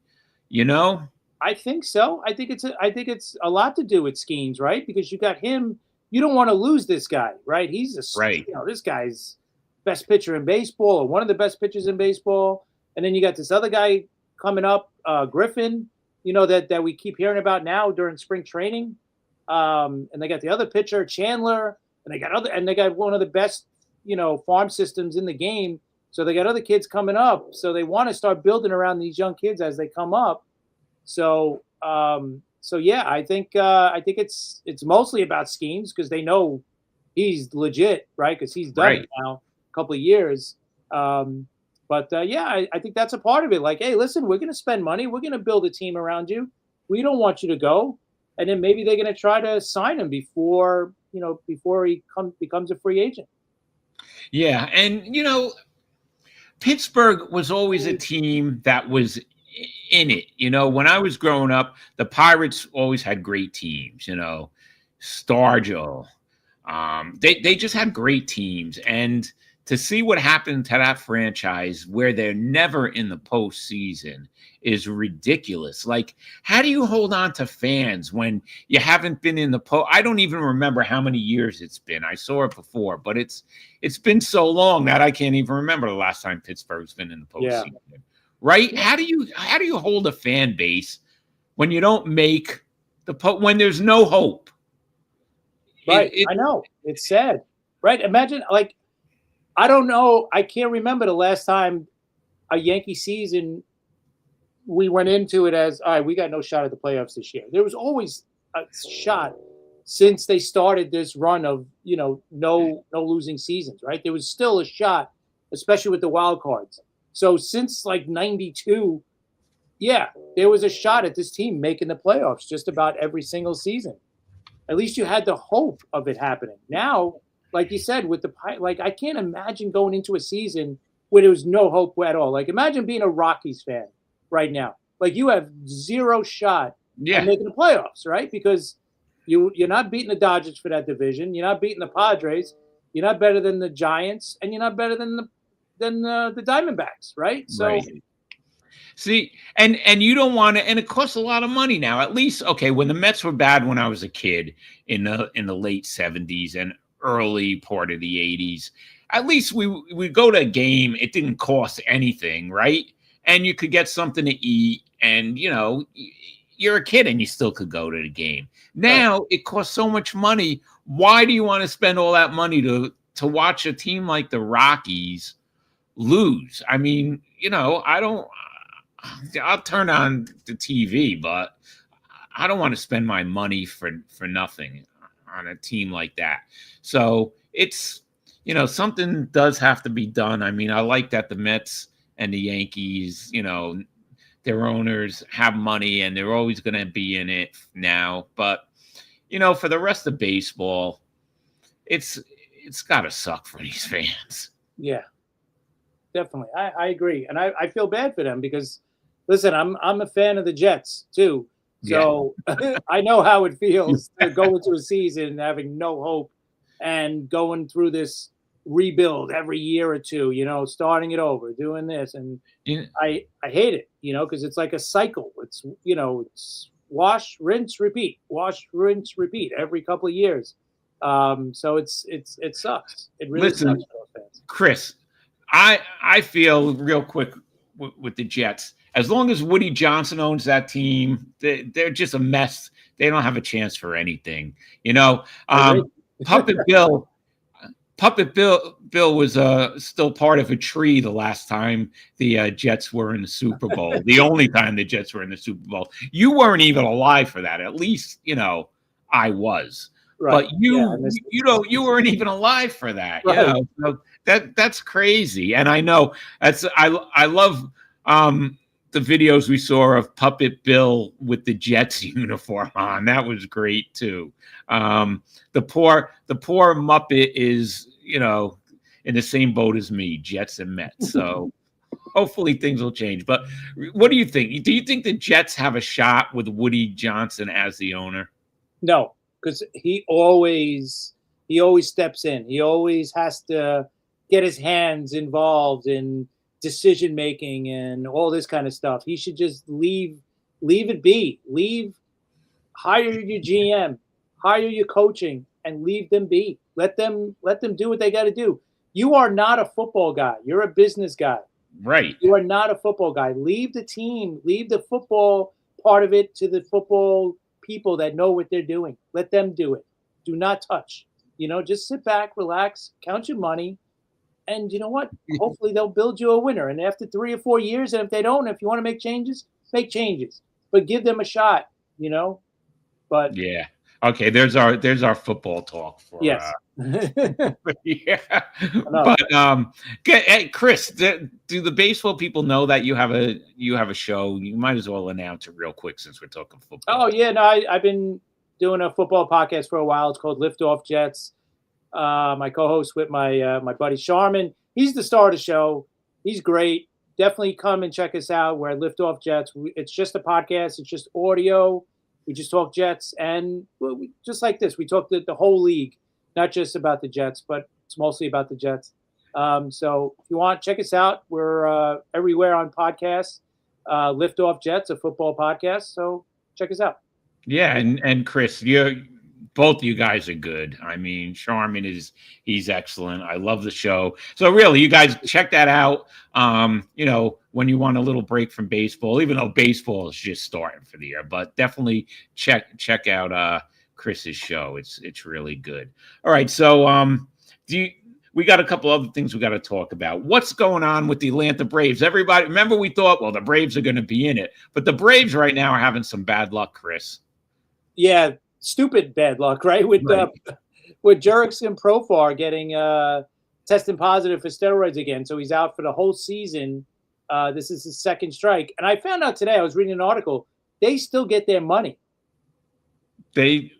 I think so. I think it's a lot to do with schemes, right? Because you got him. You don't want to lose this guy, right? He's this guy's best pitcher in baseball, or one of the best pitchers in baseball. And then you got this other guy coming up, Griffin, that we keep hearing about now during spring training. And they got the other pitcher, Chandler, and they got one of the best, farm systems in the game. So they got other kids coming up. So they want to start building around these young kids as they come up. So I think it's mostly about schemes because they know he's legit, right? Because he's done it now a couple of years. I think that's a part of it. Like, hey, listen, we're going to spend money. We're going to build a team around you. We don't want you to go. and then maybe they're going to try to sign him before he becomes a free agent. Yeah, and Pittsburgh was always a team that was in it. When I was growing up, the Pirates always had great teams. Stargell. They just had great teams, and to see what happened to that franchise where they're never in the postseason is ridiculous. Like, how do you hold on to fans when you haven't been in the post? I don't even remember how many years it's been. I saw it before, but it's been so long that I can't even remember the last time Pittsburgh's been in the postseason. Yeah. Right? How do you hold a fan base when you don't make when there's no hope? Right. I know. It's sad. Right? Imagine, like, I don't know. I can't remember the last time a Yankee season we went into it as, all right, we got no shot at the playoffs this year. There was always a shot since they started this run of, no losing seasons, right? There was still a shot, especially with the wild cards. So since like 92, yeah, there was a shot at this team making the playoffs just about every single season. At least you had the hope of it happening. Now, like you said, with I can't imagine going into a season where there was no hope at all. Like, imagine being a Rockies fan right now. Like, you have zero shot at making the playoffs, right? Because you're not beating the Dodgers for that division. You're not beating the Padres. You're not better than the Giants, and you're not better than the Diamondbacks, right? So. Right. See, and you don't want to, and it costs a lot of money now. At least, okay, when the Mets were bad when I was a kid in the late 70s and early part of the 80s, at least we go to a game. It didn't cost anything, right? And you could get something to eat, and you're a kid and you still could go to the game. Now it costs so much money. Why do you want to spend all that money to watch a team like the Rockies lose? I mean, I'll turn on the TV, but I don't want to spend my money for nothing on a team like that. So it's, something does have to be done. I mean, I like that the Mets and the Yankees, their owners have money and they're always going to be in it now. But, for the rest of baseball, it's got to suck for these fans. Yeah, definitely. I agree. And I feel bad for them because, listen, I'm a fan of the Jets too. So I know how it feels to go into a season having no hope and going through this rebuild every year or two, starting it over, doing this. And I hate it, because it's like a cycle. It's, it's wash, rinse, repeat, every couple of years. So it sucks. It really sucks for those fans. Chris, I feel real quick with the Jets. As long as Woody Johnson owns that team, they're just a mess. They don't have a chance for anything. Puppet Bill was still part of a tree the last time the Jets were in the Super Bowl. The only time the Jets were in the Super Bowl. You weren't even alive for that. At least, I was. Right. But you weren't even alive for that. Right. So that's crazy. And I know I love the videos we saw of Puppet Bill with the Jets uniform on. That was great too. The poor Muppet is, in the same boat as me, Jets and Mets. So hopefully things will change. But what do you think? Do you think the Jets have a shot with Woody Johnson as the owner? No, because he always steps in. He always has to get his hands involved in decision making and all this kind of stuff. He should just leave it be. Hire your GM, hire your coaching, and leave them be. Let them do what they got to do. You are not a football guy. You're a business guy. Right. You are not a football guy. Leave the team, leave the football part of it to the football people that know what they're doing. Let them do it. Do not touch. Just sit back, relax, count your money. And you know what? Hopefully they'll build you a winner. And after 3 or 4 years, and if they don't, if you want to make changes, make changes. But give them a shot, But yeah. Okay, there's our football talk for yes. Yeah. But hey, Chris, do the baseball people know that you have a show? You might as well announce it real quick since we're talking football. Oh yeah, no, I've been doing a football podcast for a while. It's called Lift Off Jets. My co-host with my buddy Sharman. He's the star of the show. He's great. Definitely come and check us out. We're at Lift Off Jets. It's just a podcast. It's just audio. We just talk Jets, and just like this, we talk the whole league, not just about the Jets, but it's mostly about the Jets. So if you want, check us out. We're everywhere on podcasts. Lift Off Jets, a football podcast. So check us out. Yeah, and Chris, both you guys are good. I mean, Sharman he's excellent. I love the show. So really, you guys check that out. When you want a little break from baseball, even though baseball is just starting for the year, but definitely check out Chris's show. It's really good. All right, so we got a couple other things we got to talk about. What's going on with the Atlanta Braves? Everybody, remember we thought, well, the Braves are going to be in it, but the Braves right now are having some bad luck, Chris. Yeah, stupid bad luck, right? With Jurickson Profar getting testing positive for steroids again, so he's out for the whole season. This is his second strike, and I found out today. I was reading an article. They still get their money. But I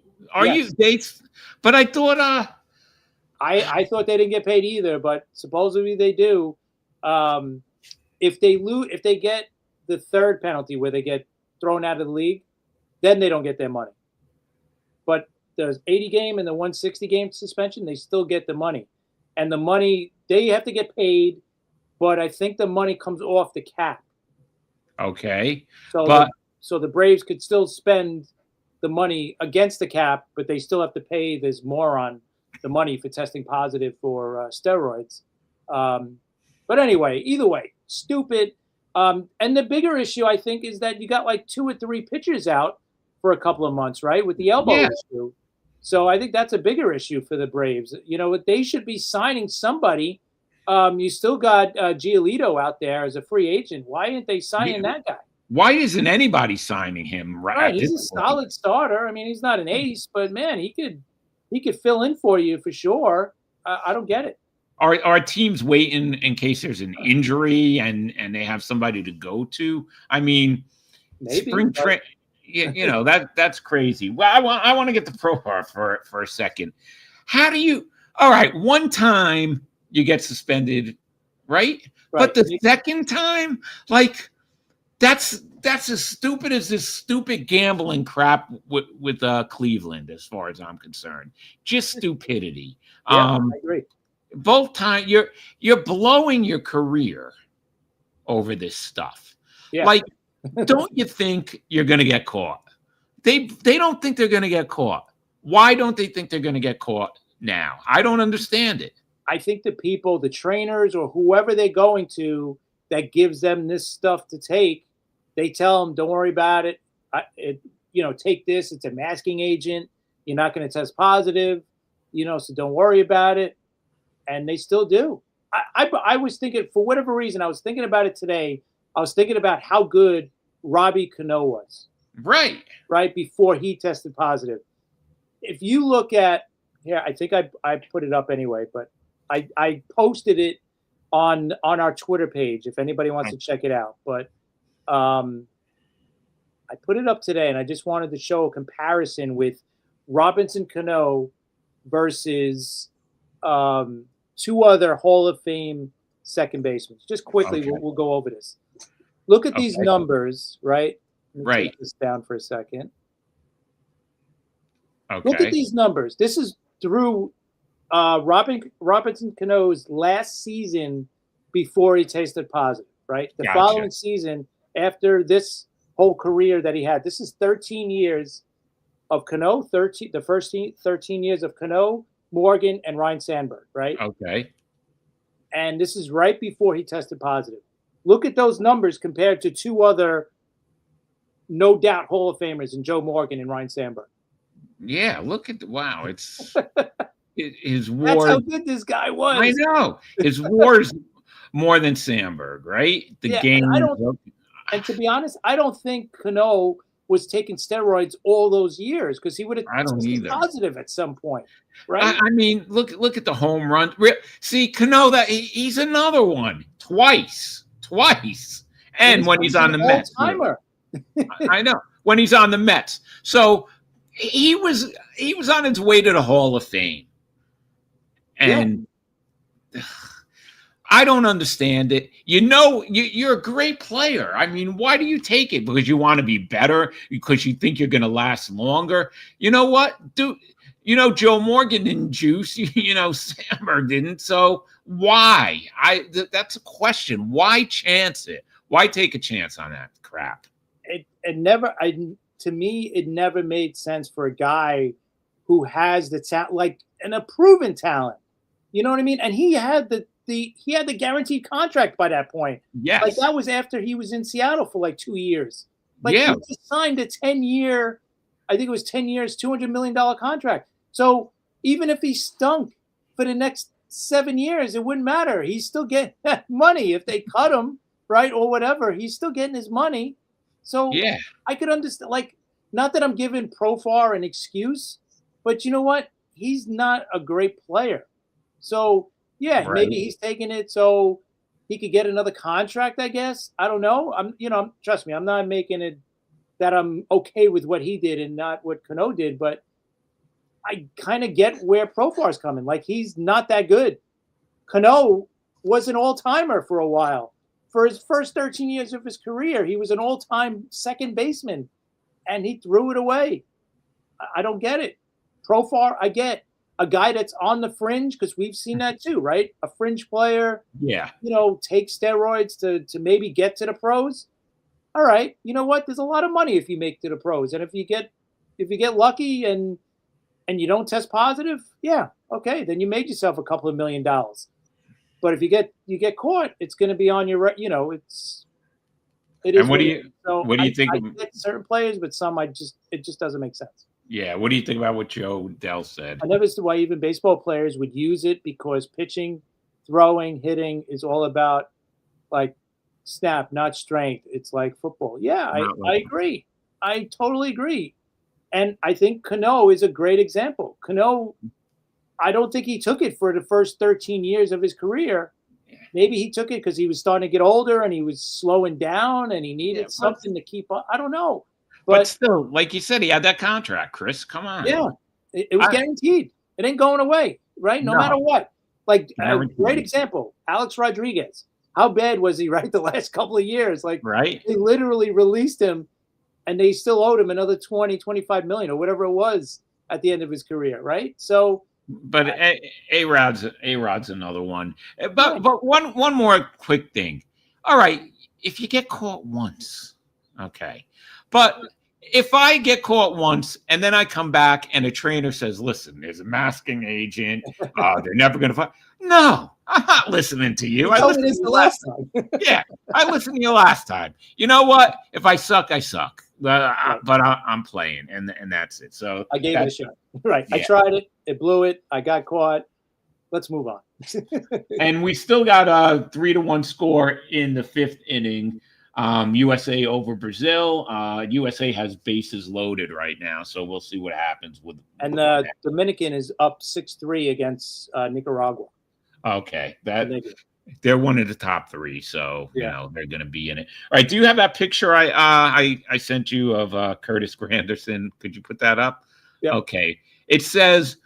thought. I thought they didn't get paid either, but supposedly they do. If they get the third penalty where they get thrown out of the league, then they don't get their money. But there's 80 game and the 160 game suspension, they still get the money. And the money, they have to get paid, but I think the money comes off the cap. Okay. So the Braves could still spend the money against the cap, but they still have to pay this moron the money for testing positive for steroids. But anyway, either way, stupid. And the bigger issue, I think, is that you got like 2 or 3 pitchers out for a couple of months, right, with the elbow issue. So I think that's a bigger issue for the Braves. They should be signing somebody. You still got Giolito out there as a free agent. Why aren't they signing that guy? Why isn't anybody signing him? Right, he's a solid starter. I mean, he's not an ace, but man, he could fill in for you for sure. I don't get it. Are teams waiting in case there's an injury and they have somebody to go to? I mean, maybe spring training. That's crazy. Well, I want to get the Profar for a second. How do you? All right, one time you get suspended, right? But the second time, like that's as stupid as this stupid gambling crap with Cleveland, as far as I'm concerned. Just stupidity. Yeah, I agree. Both times you're blowing your career over this stuff. Yeah. Like, don't you think you're going to get caught? They don't think they're going to get caught. Why don't they think they're going to get caught now? I don't understand it. I think the people, the trainers or whoever they're going to that gives them this stuff to take, they tell them, don't worry about it. Take this. It's a masking agent. You're not going to test positive, so don't worry about it. And they still do. I was thinking, for whatever reason, I was thinking about it today. I was thinking about how good Robbie Cano was. Right. Right before he tested positive. If you look at here, I think I put it up anyway, but I posted it on our Twitter page if anybody wants to check it out. But I put it up today, and I just wanted to show a comparison with Robinson Cano versus 2 other Hall of Fame second basemen. Just quickly, Okay. we'll go over this. Look at these numbers, right? Let me Right. take this down for a second. Okay. Look at these numbers. This is through Robinson Cano's last season before he tested positive, right? The Gotcha. following season, after this whole career that he had, this is 13 years of Cano, the first 13 years of Cano, Morgan, and Ryan Sandberg, right? Okay. And this is right before he tested positive. Look at those numbers compared to 2 other no doubt Hall of Famers in Joe Morgan and Ryan Sandberg. Yeah. Look at wow. It's his war. That's how good this guy was. I know his war's more than Sandberg, right? The game. And to be honest, I don't think Cano was taking steroids all those years because he would have tested positive at some point, right? I mean, look at the home run. See, Cano, that he's another one twice, and when he's on the Mets, timer. I know when he's on the Mets. So he was on his way to the Hall of Fame, and I don't understand it. You're a great player. I mean, why do you take it? Because you want to be better? Because you think you're going to last longer? You know what? Joe Morgan didn't juice. Sammer didn't. So why? That's a question. Why chance it? Why take a chance on that crap? To me, it never made sense for a guy who has the talent, like a proven talent. You know what I mean? And he had he had the guaranteed contract by that point. Yes. Like that was after he was in Seattle for like 2 years. Like Yeah. he just signed a 10-year, I think it was 10 years, $200 million contract. So even if he stunk for the next 7 years, it wouldn't matter. He's still getting that money. If they cut him, right, or whatever, he's still getting his money. So Yeah. I could understand, like, not that I'm giving Profar an excuse, but you know what? He's not a great player. So yeah, Right. maybe he's taking it so he could get another contract, I guess. I don't know. Trust me, I'm not making it that I'm okay with what he did and not what Cano did, but I kind of get where Profar's coming. Like, he's not that good. Cano was an all-timer for a while. For his first 13 years of his career, he was an all-time second baseman, and he threw it away. I don't get it. Profar, I get. A guy that's on the fringe, because we've seen that too, right? A fringe player, Yeah. take steroids to maybe get to the pros. All right, you know what? There's a lot of money if you make to the pros, and if you get lucky and you don't test positive, yeah, okay, then you made yourself a couple of $1 million. But if you get caught, it's going to be on your, it is. And what do you think? I get certain players, but some it just doesn't make sense. Yeah. What do you think about what Joe Dell said? I never understood why even baseball players would use it, because pitching, throwing, hitting is all about like snap, not strength. It's like football. Yeah, I agree. I totally agree. And I think Cano is a great example. Cano, I don't think he took it for the first 13 years of his career. Maybe he took it because he was starting to get older and he was slowing down and he needed something to keep up. I don't know. But still, like you said, he had that contract, Chris. Come on. Yeah, it was guaranteed. It ain't going away, right? No matter what. Like, a great example, Alex Rodriguez. How bad was he, right, the last couple of years? Like, right? They literally released him, and they still owed him another 20, 25 million or whatever it was at the end of his career, right? So, but A-Rod's another one. But one more quick thing. All right, if you get caught once, okay. But if I get caught once and then I come back and a trainer says, listen, there's a masking agent, they're never going to find. No, I'm not listening to you. I listened to you last time. Yeah, I listened to you last time. You know what? If I suck, I suck. But I'm playing, and that's it. So I gave it a shot. Right. Yeah. I tried it. It blew it. I got caught. Let's move on. And we still got a 3-1 score in the 5th inning. USA over Brazil. USA has bases loaded right now, so we'll see what happens with. And the Dominican is up 6-3 against Nicaragua. Okay, they're one of the top 3, so you know they're going to be in it. All right, do you have that picture I sent you of Curtis Granderson? Could you put that up? Yeah. Okay, it says,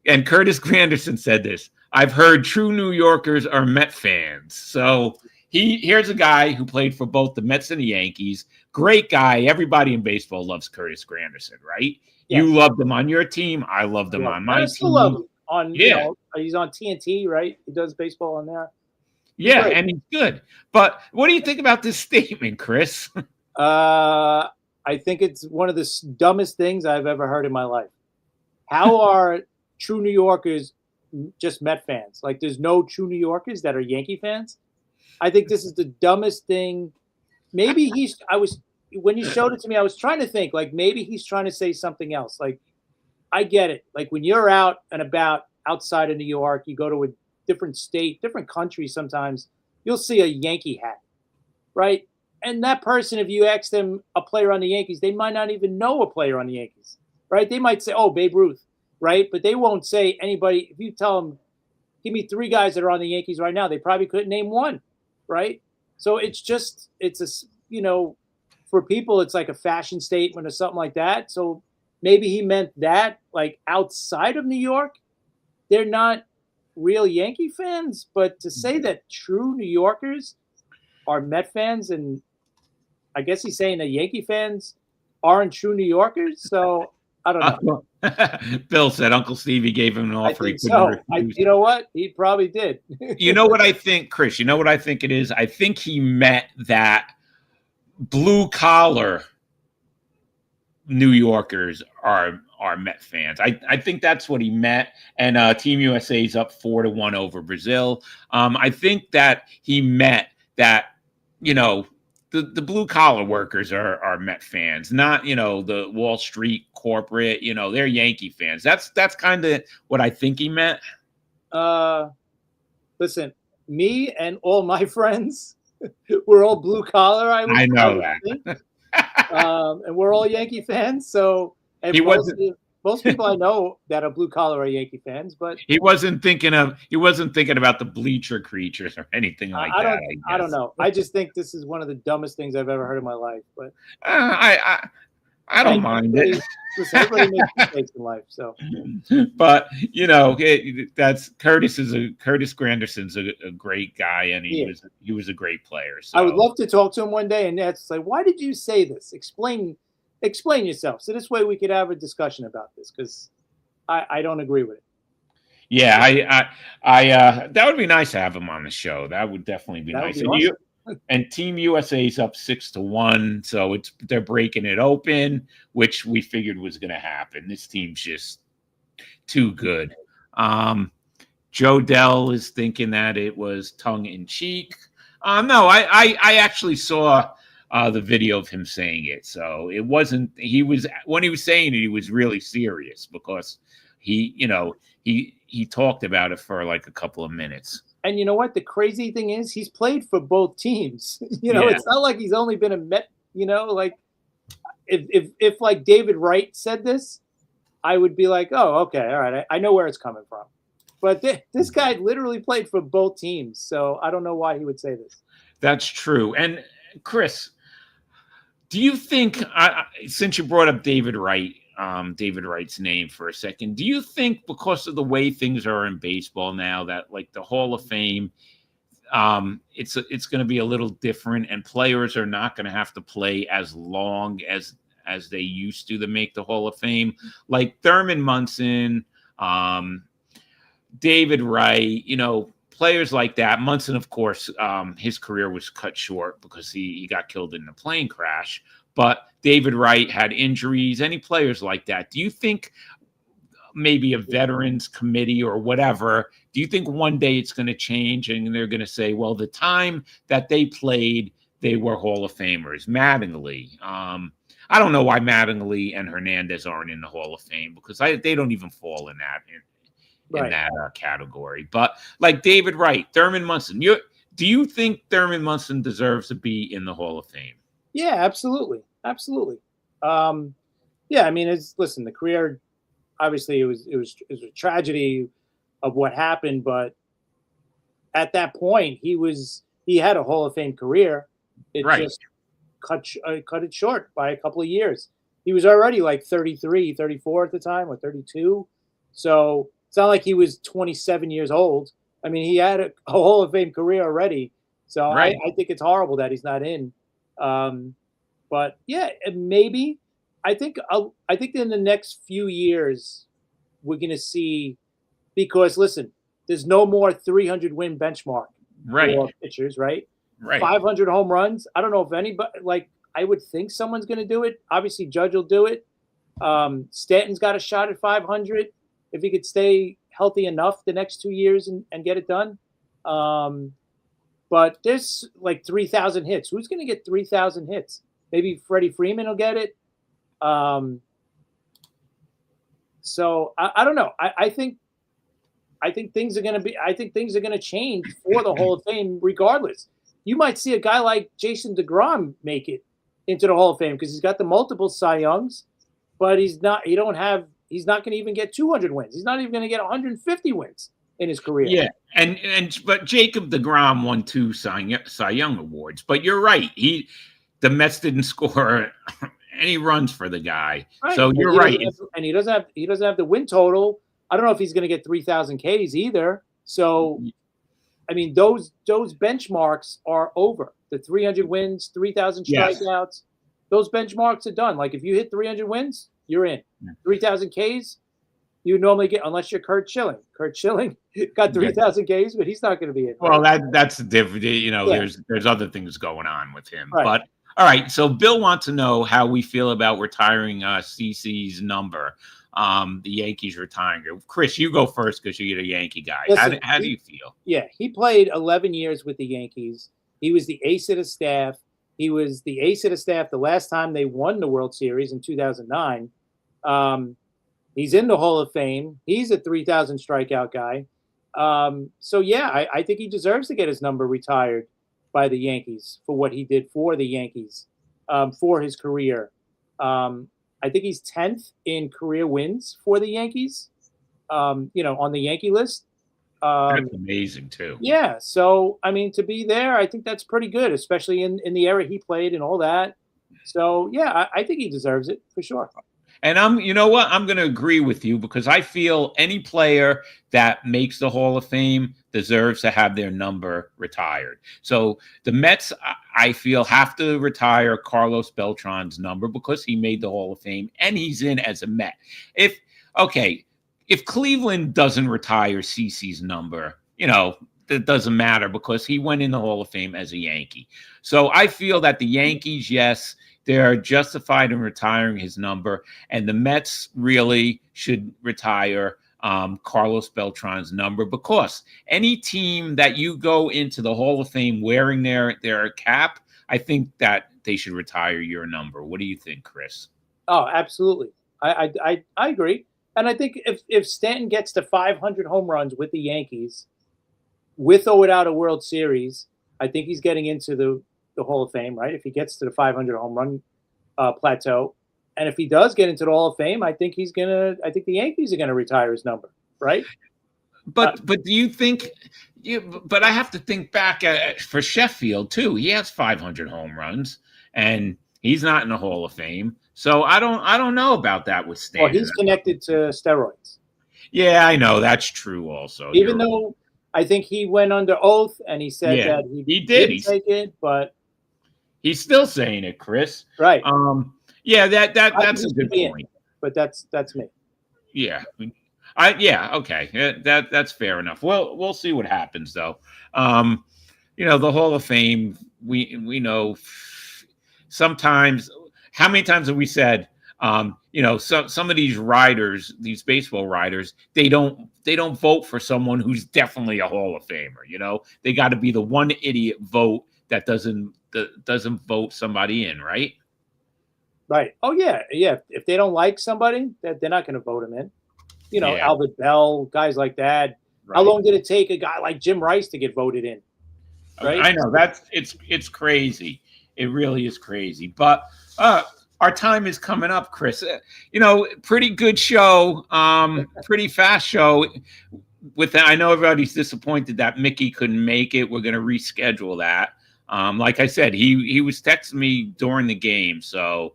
and Curtis Granderson said this: "I've heard true New Yorkers are Met fans." So here's a guy who played for both the Mets and the Yankees. Great guy. Everybody in baseball loves Curtis Granderson, right? Yes. You loved him on your team. I loved him on my team. I still love him. He's on TNT, right? He does baseball on there. Yeah, and he's good. But what do you think about this statement, Chris? I think it's one of the dumbest things I've ever heard in my life. How are true New Yorkers just Met fans? Like, there's no true New Yorkers that are Yankee fans? I think this is the dumbest thing. Maybe when you showed it to me, I was trying to think, like, maybe he's trying to say something else. Like, I get it. Like, when you're out and about outside of New York, you go to a different state, different country sometimes, you'll see a Yankee hat, right? And that person, if you ask them a player on the Yankees, they might not even know a player on the Yankees, right? They might say, oh, Babe Ruth, right? But they won't say anybody. If you tell them, give me 3 guys that are on the Yankees right now, they probably couldn't name one, right? So it's for people, it's like a fashion statement or something like that. So maybe he meant that, like, outside of New York, they're not real Yankee fans. But to say that true New Yorkers are Met fans, and I guess he's saying that Yankee fans aren't true New Yorkers. So I don't know. Bill said Uncle Stevie gave him an I offer he think couldn't so. refuse. You know what? He probably did. You know what I think, Chris? You know what I think it is? I think he meant that blue collar New Yorkers are Met fans. I think that's what he meant. And Team USA is up 4-1 over Brazil. I think that he meant that, you know, the blue collar workers are Met fans, not, you know, the Wall Street corporate, you know, they're Yankee fans. That's kind of what I think he meant. Listen, me and all my friends, we're all blue collar. I know that. Think. And we're all Yankee fans. So and He wasn't. most people I know that are blue collar are Yankee fans, but he wasn't thinking about the bleacher creatures or anything like that. I don't know. I just think this is one of the dumbest things I've ever heard in my life. But I don't mind it. Listen, everybody makes mistakes in life, so. But you know, that's Curtis Granderson's a great guy, and he was a great player. So I would love to talk to him one day, and that's like, why did you say this? Explain yourself, so this way we could have a discussion about this, because I don't agree with it. Yeah, I that would be nice to have him on the show. That would definitely be nice. Awesome. And Team USA's up 6-1, so they're breaking it open, which we figured was going to happen. This team's just too good. Joe Dell is thinking that it was tongue in cheek. No, I actually saw the video of him saying it, so it wasn't. When he was saying it, he was really serious, because he talked about it for like a couple of minutes. And you know what? The crazy thing is, he's played for both teams. It's not like he's only been a Met. Like if like David Wright said this, I would be like, oh, okay, all right, I know where it's coming from. But this guy literally played for both teams, so I don't know why he would say this. That's true. And Chris, do you think, since you brought up David Wright's name for a second, do you think because of the way things are in baseball now, that like the Hall of Fame, it's going to be a little different, and players are not going to have to play as long as they used to make the Hall of Fame? Like Thurman Munson, David Wright, players like that. Munson, of course, his career was cut short because he got killed in a plane crash. But David Wright had injuries. Any players like that? Do you think maybe a veterans committee or whatever, do you think one day it's going to change and they're going to say, well, the time that they played, they were Hall of Famers? Mattingly. I don't know why Mattingly and Hernandez aren't in the Hall of Fame, because they don't even fall in that category. But like David Wright, Thurman Munson, do you think Thurman Munson deserves to be in the Hall of Fame? Yeah, absolutely. Absolutely. Yeah, I mean, listen, the career, obviously it was a tragedy of what happened, but at that point he had a Hall of Fame career. It just cut it short by a couple of years. He was already like 33, 34 at the time, or 32. So it's not like he was 27 years old. I mean, he had a Hall of Fame career already. So I think it's horrible that he's not in. But yeah, maybe I think in the next few years we're going to see, because listen, there's no more 300 win benchmark for pitchers, right? 500 home runs. I don't know if anybody, like, I would think someone's going to do it. Obviously, Judge will do it. Stanton's got a shot at 500 if he could stay healthy enough the next 2 years and get it done. But there's like 3,000 hits. Who's going to get 3,000 hits? Maybe Freddie Freeman will get it. So I don't know. I think things are going to change for the Hall of Fame regardless. You might see a guy like Jason DeGrom make it into the Hall of Fame because he's got the multiple Cy Youngs, but he's not going to even get 200 wins. He's not even going to get 150 wins in his career. Yeah, but Jacob DeGrom won 2 Cy Young awards. But you're right. The Mets didn't score and he runs for the guy. Right. So you're right. And he doesn't have the win total. I don't know if he's going to get 3,000 Ks either. So, I mean, those benchmarks are over. The 300 wins, 3,000 strikeouts, those benchmarks are done. Like if you hit 300 wins, you're in. 3,000 Ks, you normally get, unless you're Kurt Schilling. Kurt Schilling got 3,000 Ks, but he's not going to be in. Well, that's different. You know, there's other things going on with him. Right. But all right, so Bill wants to know how we feel about retiring CC's number. The Yankees retiring it. Chris, you go first because you're a Yankee guy. Listen, how do you feel? Yeah, he played 11 years with the Yankees. He was the ace of the staff. He was the ace of the staff the last time they won the World Series in 2009. He's in the Hall of Fame. He's a 3,000 strikeout guy. So, yeah, I think he deserves to get his number retired by the Yankees for what he did for the Yankees, for his career. I think he's 10th in career wins for the Yankees, on the Yankee list. That's amazing, too. Yeah. So, I mean, to be there, I think that's pretty good, especially in the era he played and all that. So, yeah, I think he deserves it for sure. And you know what? I'm going to agree with you because I feel any player that makes the Hall of Fame deserves to have their number retired. So the Mets, I feel, have to retire Carlos Beltran's number because he made the Hall of Fame and he's in as a Met. If Cleveland doesn't retire CC's number, it doesn't matter because he went in the Hall of Fame as a Yankee. So I feel that the Yankees, yes, they're justified in retiring his number, and the Mets really should retire Carlos Beltran's number because any team that you go into the Hall of Fame wearing their cap, I think that they should retire your number. What do you think, Chris? Oh, absolutely. I agree. And I think if Stanton gets to 500 home runs with the Yankees, with or without a World Series, I think he's getting into the Hall of Fame, right? If he gets to the 500 home run plateau, and if he does get into the Hall of Fame, I think the Yankees are gonna retire his number, right? But do you think? But I have to think back for Sheffield too. He has 500 home runs, and he's not in the Hall of Fame. So I don't know about that with Stanton. Well, he's connected to steroids. Yeah, I know that's true. Also, even though I think he went under oath and he said that he didn't take it, but he's still saying it, Chris. Right. Yeah, that's a good point. But that's me. Yeah. Okay. That's fair enough. Well, we'll see what happens though. The Hall of Fame, we know sometimes. How many times have we said, some of these writers, these baseball writers, they don't vote for someone who's definitely a Hall of Famer. They got to be the one idiot vote that doesn't vote somebody in, right? Right. Oh yeah. If they don't like somebody, they're not going to vote him in. Albert Bell, guys like that. Right. How long did it take a guy like Jim Rice to get voted in? Right. I know it's crazy. It really is crazy. But our time is coming up, Chris. Pretty good show. Pretty fast show. I know everybody's disappointed that Mickey couldn't make it. We're going to reschedule that. Like I said, he was texting me during the game, so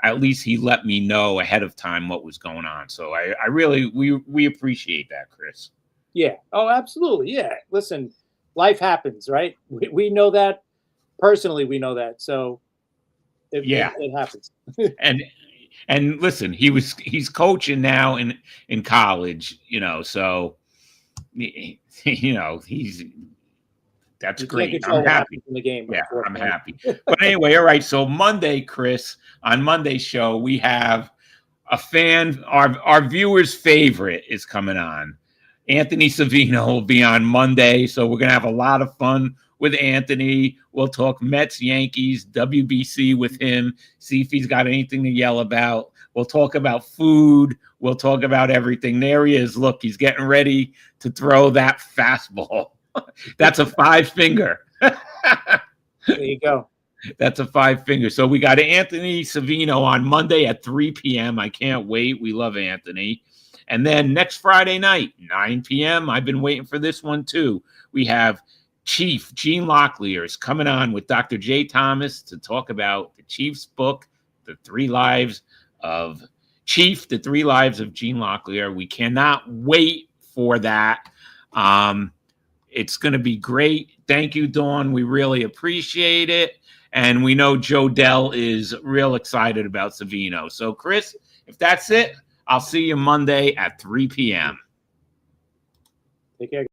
at least he let me know ahead of time what was going on. So I really we appreciate that, Chris. Yeah. Oh, absolutely. Yeah. Listen, life happens, right? We know that personally. We know that. So it happens. and listen, he's coaching now in college. So he's. That's great. I'm happy in the game. Yeah, I'm happy. But anyway, all right. So Monday, Chris, on Monday's show, we have a fan, our viewers' favorite is coming on. Anthony Savino will be on Monday. So we're going to have a lot of fun with Anthony. We'll talk Mets, Yankees, WBC with him, see if he's got anything to yell about. We'll talk about food. We'll talk about everything. There he is. Look, he's getting ready to throw that fastball. That's a 5-finger. There you go. That's a 5-finger. So we got Anthony Savino on Monday at 3 p.m. I can't wait. We love Anthony. And then next Friday night, 9 p.m. I've been waiting for this one too. We have Chief Gene Locklear is coming on with Dr. Jay Thomas to talk about the Chiefs book, The Three Lives of Chief, The Three Lives of Gene Locklear. We cannot wait for that. It's going to be great. Thank you, Dawn. We really appreciate it. And we know Joe Dell is real excited about Savino. So, Chris, if that's it, I'll see you Monday at 3 p.m. Take care.